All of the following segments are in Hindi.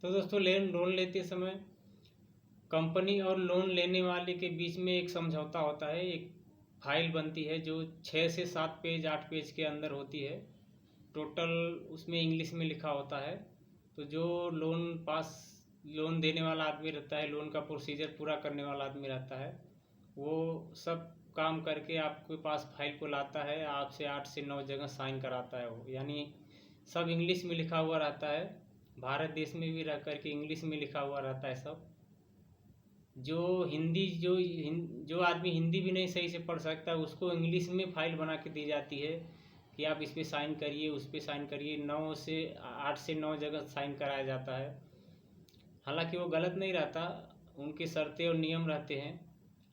तो दोस्तों लोन लेते समय कंपनी और लोन लेने वाले के बीच में एक समझौता होता है। एक फाइल बनती है जो 6 से 7 पेज 8 पेज के अंदर होती है। टोटल उसमें इंग्लिश में लिखा होता है। तो जो लोन देने वाला आदमी रहता है, लोन का प्रोसीजर पूरा करने वाला आदमी रहता है, वो सब काम करके आपके पास फाइल को लाता है, आपसे 8 से 9 जगह साइन कराता है। वो यानी सब इंग्लिश में लिखा हुआ रहता है। भारत देश में भी रह करके इंग्लिश में लिखा हुआ रहता है सब। जो आदमी हिंदी भी नहीं सही से पढ़ सकता, उसको इंग्लिश में फाइल बना के दी जाती है कि आप इस पे साइन करिए, उस पे साइन करिए। 8 से 9 जगह साइन कराया जाता है। हालांकि वो गलत नहीं रहता, उनके शर्तें और नियम रहते हैं।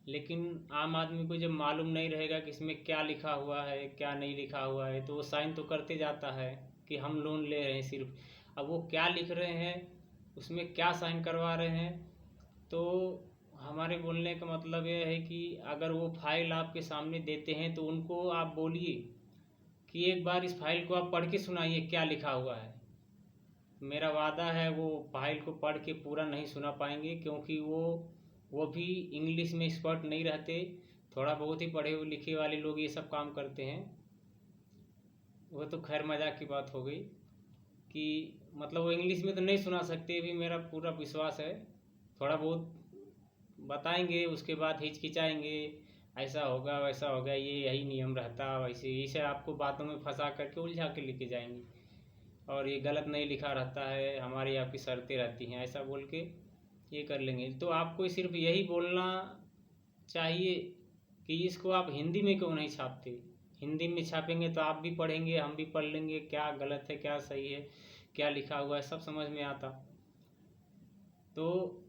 लेकिन आम आदमी को जब मालूम नहीं रहेगा कि इसमें क्या लिखा हुआ है क्या नहीं लिखा हुआ है, तो वो साइन तो करते जाता है कि हम लोन ले रहे हैं सिर्फ। अब वो क्या लिख रहे हैं, उसमें क्या साइन करवा रहे हैं, तो हमारे बोलने का मतलब यह है कि अगर वो फाइल आपके सामने देते हैं तो उनको आप बोलिए कि एक बार इस फाइल को आप पढ़ के सुनाइए क्या लिखा हुआ है। मेरा वादा है वो फाइल को पढ़ के पूरा नहीं सुना पाएंगे, क्योंकि वो भी इंग्लिश में एक्सपर्ट नहीं रहते। थोड़ा बहुत ही पढ़े हुए लिखे वाले लोग ये सब काम करते हैं। वो तो खैर मजाक की बात हो गई कि मतलब वो इंग्लिश में तो नहीं सुना सकते, भी मेरा पूरा विश्वास है। थोड़ा बहुत बताएंगे, उसके बाद हिचकिचाएंगे, ऐसा होगा वैसा होगा, ये यही नियम रहता, वैसे इसे आपको बातों में फंसा करके उलझा के लेके जाएंगे, और ये गलत नहीं लिखा रहता है, हमारी आपकी शर्तें रहती हैं, ऐसा बोल के ये कर लेंगे। तो आपको सिर्फ यही बोलना चाहिए कि इसको आप हिंदी में क्यों नहीं छापते। हिंदी में छापेंगे तो आप भी पढ़ेंगे, हम भी पढ़ लेंगे, क्या गलत है क्या सही है क्या लिखा हुआ है सब समझ में आता। तो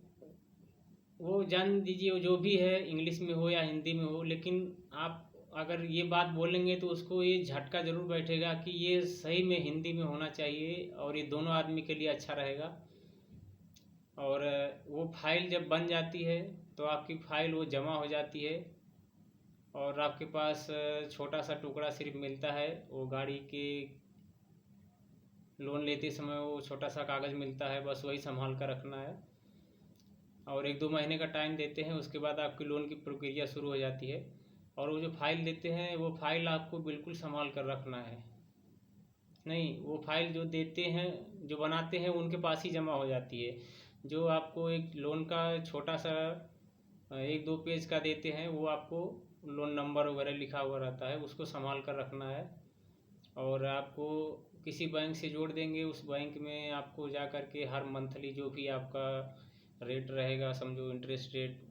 वो जान दीजिए, वो जो भी है इंग्लिश में हो या हिंदी में हो, लेकिन आप अगर ये बात बोलेंगे तो उसको ये झटका ज़रूर बैठेगा कि ये सही में हिंदी में होना चाहिए, और ये दोनों आदमी के लिए अच्छा रहेगा। और वो फाइल जब बन जाती है तो आपकी फाइल वो जमा हो जाती है, और आपके पास छोटा सा टुकड़ा सिर्फ मिलता है। वो गाड़ी के लोन लेते समय वो छोटा सा कागज़ मिलता है, बस वही संभाल कर रखना है। और 1-2 महीने का टाइम देते हैं, उसके बाद आपकी लोन की प्रक्रिया शुरू हो जाती है। और वो जो फाइल देते हैं वो फाइल आपको बिल्कुल संभाल कर रखना है। नहीं, वो फाइल जो देते हैं जो बनाते हैं उनके पास ही जमा हो जाती है। जो आपको एक लोन का छोटा सा 1-2 पेज का देते हैं, वो आपको लोन नंबर वगैरह लिखा हुआ रहता है, उसको संभाल कर रखना है। और आपको किसी बैंक से जोड़ देंगे, उस बैंक में आपको जा कर के हर मंथली जो भी आपका रेट रहेगा, समझो इंटरेस्ट रेट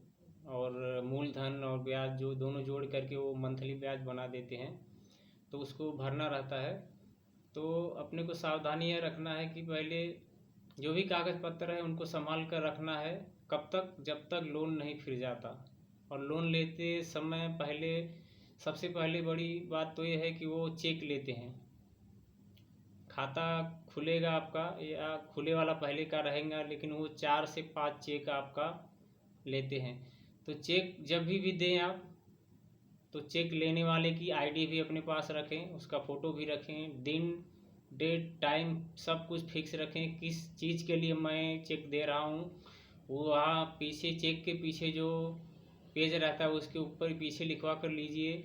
और मूलधन और ब्याज जो दोनों जोड़ करके वो मंथली ब्याज बना देते हैं, तो उसको भरना रहता है। तो अपने को सावधानी यह रखना है कि पहले जो भी कागज़ पत्र है उनको संभाल कर रखना है। कब तक, जब तक लोन नहीं फिर जाता। और लोन लेते समय सबसे पहले बड़ी बात तो ये है कि वो चेक लेते हैं। खाता खुलेगा आपका, या खुले वाला पहले का रहेगा, लेकिन वो 4 से 5 चेक आपका लेते हैं। तो चेक जब भी दें आप, तो चेक लेने वाले की आईडी भी अपने पास रखें, उसका फ़ोटो भी रखें, दिन डेट टाइम सब कुछ फिक्स रखें, किस चीज़ के लिए मैं चेक दे रहा हूँ। वो वहाँ पीछे चेक के पीछे जो पेज रहता है उसके ऊपर पीछे लिखवा कर लीजिए,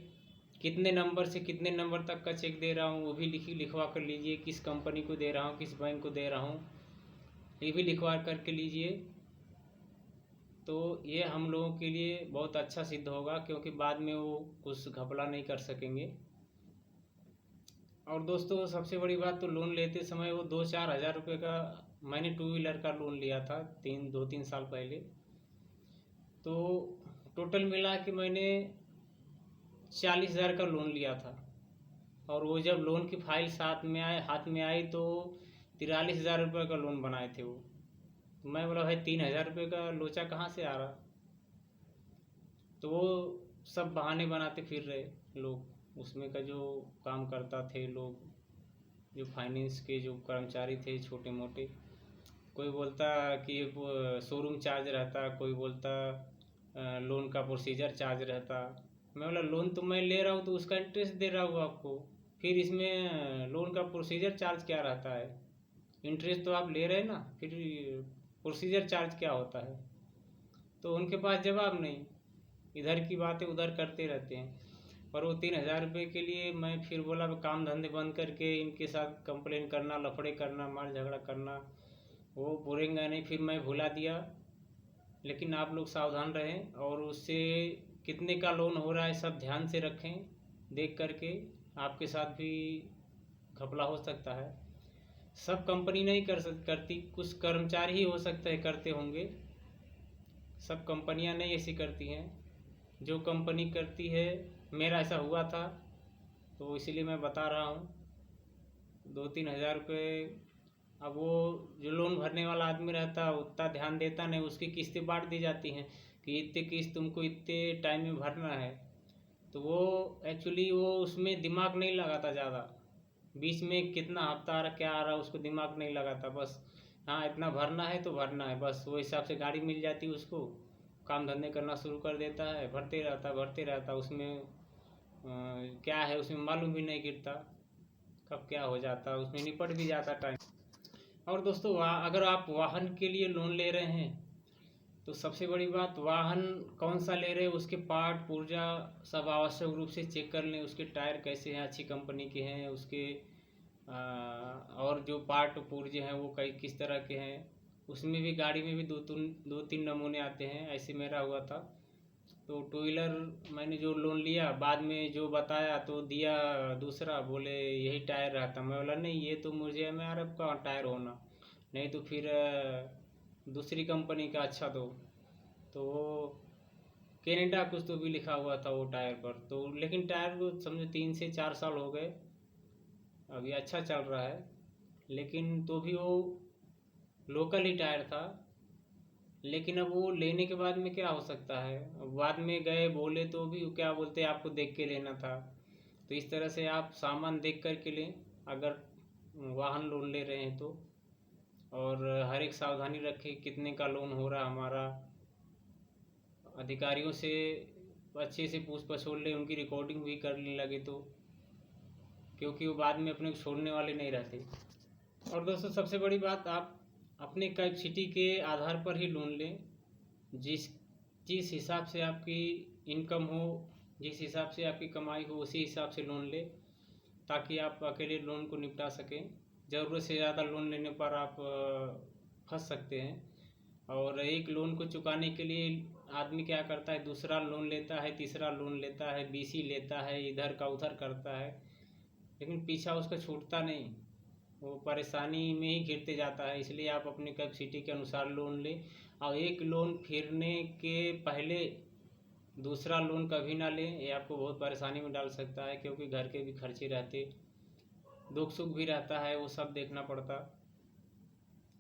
कितने नंबर से कितने नंबर तक का चेक दे रहा हूँ वो भी लिखवा कर लीजिए, किस कंपनी को दे रहा हूँ, किस बैंक को दे रहा हूँ, ये भी लिखवा करके लीजिए। तो ये हम लोगों के लिए बहुत अच्छा सिद्ध होगा, क्योंकि बाद में वो कुछ घपला नहीं कर सकेंगे। और दोस्तों सबसे बड़ी बात, तो लोन लेते समय वो 2-4 हज़ार रुपये का, मैंने 2 व्हीलर का लोन लिया था 2-3 साल पहले। तो टोटल मिला के मैंने 40 हज़ार का लोन लिया था। और वो जब लोन की फाइल हाथ में आई तो 43 हज़ार रुपये का लोन बनाए थे वो। तो मैं बोला भाई 3 हज़ार रुपये का लोचा कहाँ से आ रहा। तो वो सब बहाने बनाते फिर रहे लोग, उसमें का जो काम करता थे लोग, जो फाइनेंस के जो कर्मचारी थे छोटे मोटे। कोई बोलता कि शोरूम चार्ज रहता, कोई बोलता लोन का प्रोसीजर चार्ज रहता। मैं बोला लोन तो मैं ले रहा हूँ तो उसका इंटरेस्ट दे रहा हूँ आपको, फिर इसमें लोन का प्रोसीजर चार्ज क्या रहता है। इंटरेस्ट तो आप ले रहे हैं ना, फिर प्रोसीजर चार्ज क्या होता है? तो उनके पास जवाब नहीं, इधर की बातें उधर करते रहते हैं। और वो 3,000 रुपये के लिए मैं फिर बोला काम धंधे बंद करके इनके साथ कंप्लेन करना, लफड़े करना, मार झगड़ा करना, वो पूरेंगा नहीं, फिर मैं भुला दिया। लेकिन आप लोग सावधान रहें और उससे कितने का लोन हो रहा है सब ध्यान से रखें, देख करके। आपके साथ भी घपला हो सकता है। सब कंपनी नहीं करती, कुछ कर्मचारी ही हो सकता है करते होंगे, सब कंपनियां नहीं ऐसी करती हैं। जो कंपनी करती है, मेरा ऐसा हुआ था तो इसीलिए मैं बता रहा हूँ। 2-3 हज़ार रुपये, अब वो जो लोन भरने वाला आदमी रहता है उतना ध्यान देता नहीं, उसकी किस्तें बांट दी जाती हैं कि इतने किस्त तुमको इतने टाइम में भरना है। तो वो एक्चुअली वो उसमें दिमाग नहीं लगाता ज़्यादा, बीच में कितना हफ्ता आ रहा क्या आ रहा उसको दिमाग नहीं लगाता, बस हाँ इतना भरना है तो भरना है, बस वो हिसाब से गाड़ी मिल जाती है उसको, काम धंधे करना शुरू कर देता है, भरते रहता। उसमें क्या है उसमें मालूम भी नहीं गिरता कब क्या हो जाता, उसमें निपट भी जाता टाइम। और दोस्तों अगर आप वाहन के लिए लोन ले रहे हैं तो सबसे बड़ी बात, वाहन कौन सा ले रहे हैं उसके पार्ट पुर्जा सब आवश्यक रूप से चेक कर लें। उसके टायर कैसे हैं, अच्छी कंपनी के हैं उसके, और जो पार्ट पुर्जे हैं वो कई किस तरह के हैं। उसमें भी गाड़ी में भी दो तीन नमूने आते हैं, ऐसे मेरा हुआ था। तो टू व्हीलर मैंने जो लोन लिया, बाद में जो बताया तो दिया दूसरा, बोले यही टायर रहता। मैं बोला नहीं, ये तो मुझे MRF का टायर होना, नहीं तो फिर दूसरी कंपनी का अच्छा दो। तो वो कैनेडा कुछ तो भी लिखा हुआ था वो टायर पर। तो लेकिन टायर को समझो 3 से 4 साल हो गए, अभी अच्छा चल रहा है। लेकिन तो भी वो लोकल ही टायर था। लेकिन अब वो लेने के बाद में क्या हो सकता है, बाद में गए बोले तो भी क्या बोलते हैं आपको देख के लेना था। तो इस तरह से आप सामान देख कर के लें अगर वाहन लोन ले रहे हैं तो। और हर एक सावधानी रखें कितने का लोन हो रहा हमारा, अधिकारियों से अच्छे से पूछ पछोड़ लें, उनकी रिकॉर्डिंग भी करने लगे तो, क्योंकि वो बाद में अपने को छोड़ने वाले नहीं रहते। और दोस्तों सबसे बड़ी बात, आप अपने कैपेसिटी के आधार पर ही लोन लें। जिस जिस हिसाब से आपकी इनकम हो, जिस हिसाब से आपकी कमाई हो, उसी हिसाब से लोन लें, ताकि आप अकेले लोन को निपटा सकें। ज़रूरत से ज़्यादा लोन लेने पर आप फंस सकते हैं। और एक लोन को चुकाने के लिए आदमी क्या करता है, दूसरा लोन लेता है, तीसरा लोन लेता है, BC लेता है, इधर का उधर करता है, लेकिन पीछा उसका छूटता नहीं, वो परेशानी में ही घिरते जाता है। इसलिए आप अपनी कैपेसिटी के अनुसार लोन लें। और एक लोन फिरने के पहले दूसरा लोन कभी ना लें, ये आपको बहुत परेशानी में डाल सकता है, क्योंकि घर के भी खर्चे रहते, दुख सुख भी रहता है, वो सब देखना पड़ता।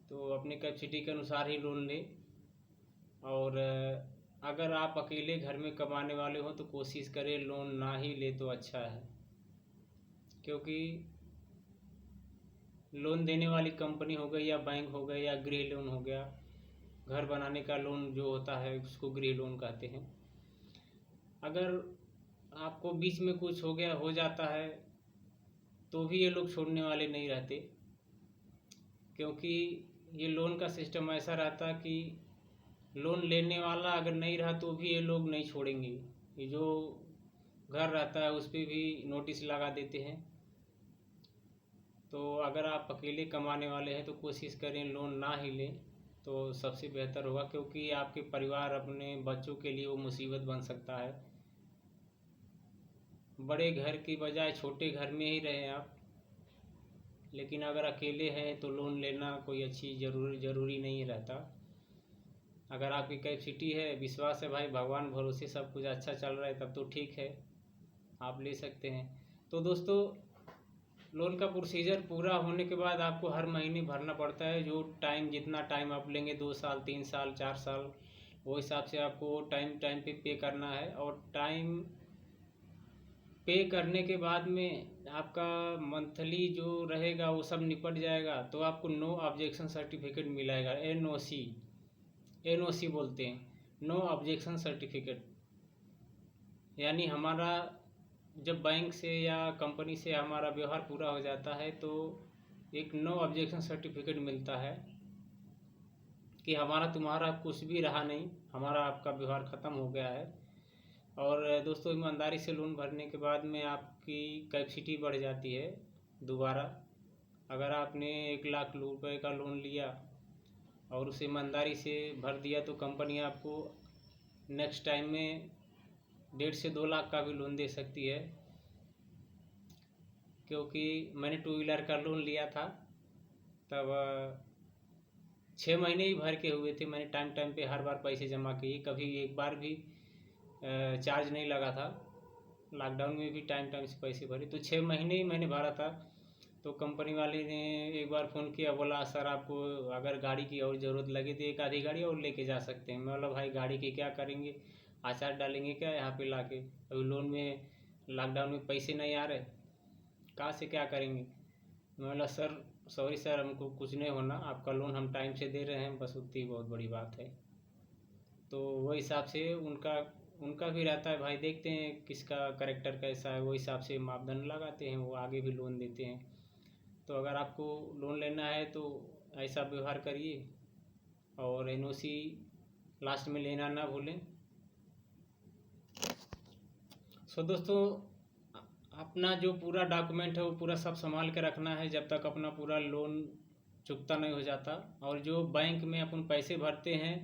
तो अपनी कैपेसिटी के अनुसार ही लोन लें। और अगर आप अकेले घर में कमाने वाले हो तो कोशिश करें लोन ना ही ले तो अच्छा है, क्योंकि लोन देने वाली कंपनी हो गई या बैंक हो गए या गृह लोन हो गया, घर बनाने का लोन जो होता है उसको गृह लोन कहते हैं। अगर आपको बीच में कुछ हो जाता है तो भी ये लोग छोड़ने वाले नहीं रहते, क्योंकि ये लोन का सिस्टम ऐसा रहता कि लोन लेने वाला अगर नहीं रहा तो भी ये लोग नहीं छोड़ेंगे। ये जो घर रहता है उस पर भी नोटिस लगा देते हैं। तो अगर आप अकेले कमाने वाले हैं तो कोशिश करें लोन ना ही लें तो सबसे बेहतर होगा, क्योंकि आपके परिवार, अपने बच्चों के लिए वो मुसीबत बन सकता है। बड़े घर की बजाय छोटे घर में ही रहें आप। लेकिन अगर अकेले हैं तो लोन लेना कोई अच्छी ज़रूरी नहीं रहता। अगर आपकी कैपेसिटी है, विश्वास है भाई, भगवान भरोसे सब कुछ अच्छा चल रहा है, तब तो ठीक है, आप ले सकते हैं। तो दोस्तों लोन का प्रोसीजर पूरा होने के बाद आपको हर महीने भरना पड़ता है, जो टाइम, जितना टाइम आप लेंगे, 2 साल 3 साल 4 साल, वो हिसाब से आपको टाइम टाइम पे पे करना है। और टाइम पे करने के बाद में आपका मंथली जो रहेगा वो सब निपट जाएगा, तो आपको नो ऑब्जेक्शन सर्टिफिकेट मिलेगा, NOC बोलते हैं, नो ऑब्जेक्शन सर्टिफिकेट। यानी जब बैंक से या कंपनी से हमारा व्यवहार पूरा हो जाता है तो एक नो ऑब्जेक्शन सर्टिफिकेट मिलता है कि हमारा तुम्हारा कुछ भी रहा नहीं, हमारा आपका व्यवहार ख़त्म हो गया है। और दोस्तों, ईमानदारी से लोन भरने के बाद में आपकी कैपेसिटी बढ़ जाती है दोबारा। अगर आपने 1 लाख रुपए का लोन लिया और उसे ईमानदारी से भर दिया तो कंपनी आपको नेक्स्ट टाइम में 1.5 से 2 लाख का भी लोन दे सकती है। क्योंकि मैंने 2 व्हीलर का लोन लिया था, तब 6 महीने ही भर के हुए थे। मैंने टाइम टाइम पे हर बार पैसे जमा किए, कभी एक बार भी चार्ज नहीं लगा था। लॉकडाउन में भी टाइम टाइम से पैसे भरे, तो 6 महीने ही मैंने भरा था। तो कंपनी वाले ने एक बार फ़ोन किया, बोला सर आपको अगर गाड़ी की और ज़रूरत लगे तो एक आधी गाड़ी और लेके जा सकते हैं। मैं बोला भाई गाड़ी की क्या करेंगे, आचार डालेंगे क्या यहाँ पे लाके? अभी लोन में लॉकडाउन में पैसे नहीं आ रहे, कहाँ से क्या करेंगे? मैं बोला सर सॉरी सर, हमको कुछ नहीं होना, आपका लोन हम टाइम से दे रहे हैं, बस उतनी बहुत बड़ी बात है। तो वो हिसाब से उनका उनका भी रहता है, भाई देखते हैं किसका करेक्टर कैसा है, वो हिसाब से मापदंड लगाते हैं, वो आगे भी लोन देते हैं। तो अगर आपको लोन लेना है तो ऐसा व्यवहार करिए और एनओसी लास्ट में लेना ना भूलें। सो दोस्तों, अपना जो पूरा डॉक्यूमेंट है वो पूरा सब संभाल के रखना है जब तक अपना पूरा लोन चुकता नहीं हो जाता। और जो बैंक में अपन पैसे भरते हैं,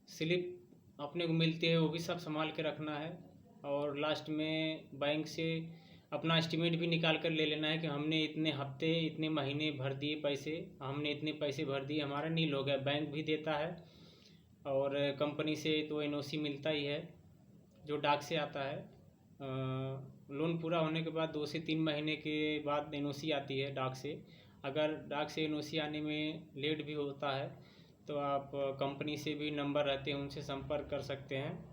स्लिप अपने को मिलती है, वो भी सब संभाल के रखना है। और लास्ट में बैंक से अपना एस्टिमेट भी निकाल कर ले लेना है कि हमने इतने हफ्ते इतने महीने भर दिए पैसे, हमने इतने पैसे भर दिए, हमारा नील हो गया। बैंक भी देता है और कंपनी से तो एनओसी मिलता ही है जो डाक से आता है। लोन पूरा होने के बाद 2 से 3 महीने के बाद एनओसी आती है डाक से। अगर डाक से एनओसी आने में लेट भी होता है तो आप कंपनी से भी नंबर रहते हैं, उनसे संपर्क कर सकते हैं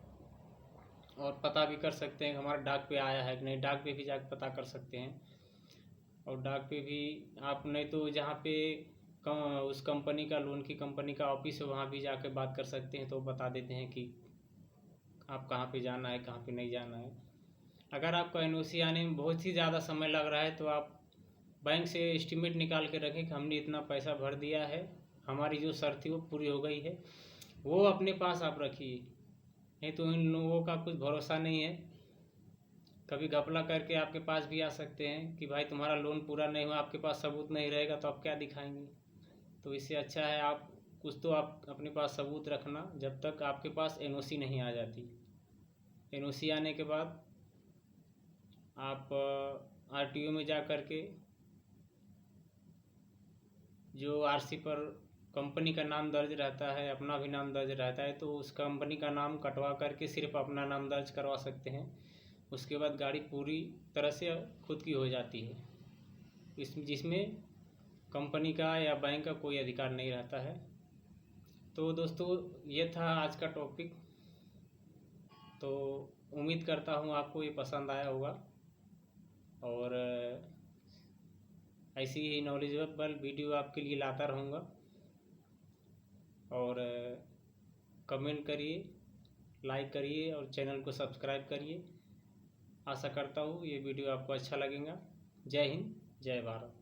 और पता भी कर सकते हैं हमारा डाक पे आया है कि नहीं। डाक पे भी जाकर पता कर सकते हैं। और डाक पे भी आप नहीं तो जहाँ पे उस कंपनी का, लोन की कंपनी का ऑफिस है, वहाँ भी जाकर बात कर सकते हैं, तो बता देते हैं कि आप कहाँ पे जाना है, कहाँ पे नहीं जाना है। अगर आपका एनओसी आने में बहुत ही ज़्यादा समय लग रहा है तो आप बैंक से एस्टिमेट निकाल के रखें कि हमने इतना पैसा भर दिया है, हमारी जो शर्त थी वो पूरी हो गई है, वो अपने पास आप रखिए। नहीं तो इन लोगों का कुछ भरोसा नहीं है, कभी घपला करके आपके पास भी आ सकते हैं कि भाई तुम्हारा लोन पूरा नहीं हुआ, आपके पास सबूत नहीं रहेगा तो आप क्या दिखाएंगे? तो इससे अच्छा है आप कुछ तो आप अपने पास सबूत रखना जब तक आपके पास एनओसी नहीं आ जाती। एनओसी आने के बाद आप आरटीओ में जा कर के जो आरसी पर कंपनी का नाम दर्ज रहता है, अपना भी नाम दर्ज रहता है, तो उस कंपनी का नाम कटवा करके सिर्फ अपना नाम दर्ज करवा सकते हैं। उसके बाद गाड़ी पूरी तरह से खुद की हो जाती है, जिसमें कंपनी का या बैंक का कोई अधिकार नहीं रहता है। तो दोस्तों, ये था आज का टॉपिक। तो उम्मीद करता हूँ आपको ये पसंद आया होगा और ऐसी ही नॉलेजेबल वीडियो आपके लिए लाता रहूँगा। और कमेंट करिए, लाइक करिए और चैनल को सब्सक्राइब करिए। आशा करता हूँ ये वीडियो आपको अच्छा लगेगा। जय हिंद, जय भारत।